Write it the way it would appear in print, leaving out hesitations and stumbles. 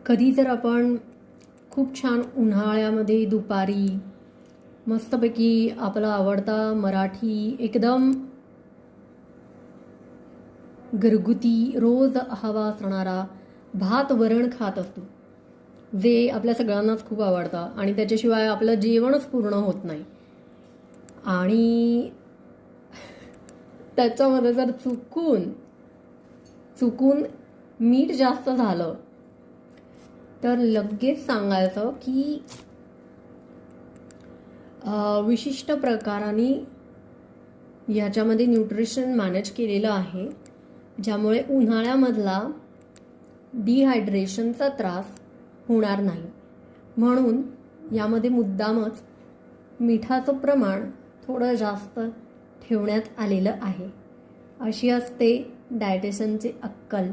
कधी जर आपण खूप छान उन्हाळ्यामध्ये दुपारी मस्तपैकी आपला आवडता मराठी एकदम घरगुती रोज हवा असणारा भात वरण खात असतो, जे आपल्या सगळ्यांनाच खूप आवडतं आणि त्याच्याशिवाय आपलं जेवणच पूर्ण होत नाही. आणि त्याच्यामध्ये जर चुकून मीठ जास्त झालं तर लगेच सांगायचं की विशिष्ट प्रकाराने ह्याच्यामध्ये न्यूट्रिशन मॅनेज केलेलं आहे, ज्यामुळे उन्हाळ्यामधला डिहायड्रेशनचा त्रास होणार नाही. म्हणून यामध्ये मुद्दामच मिठाचं प्रमाण थोडं जास्त ठेवण्यात आलेलं आहे. अशी असते डायटिशियनची अक्कल.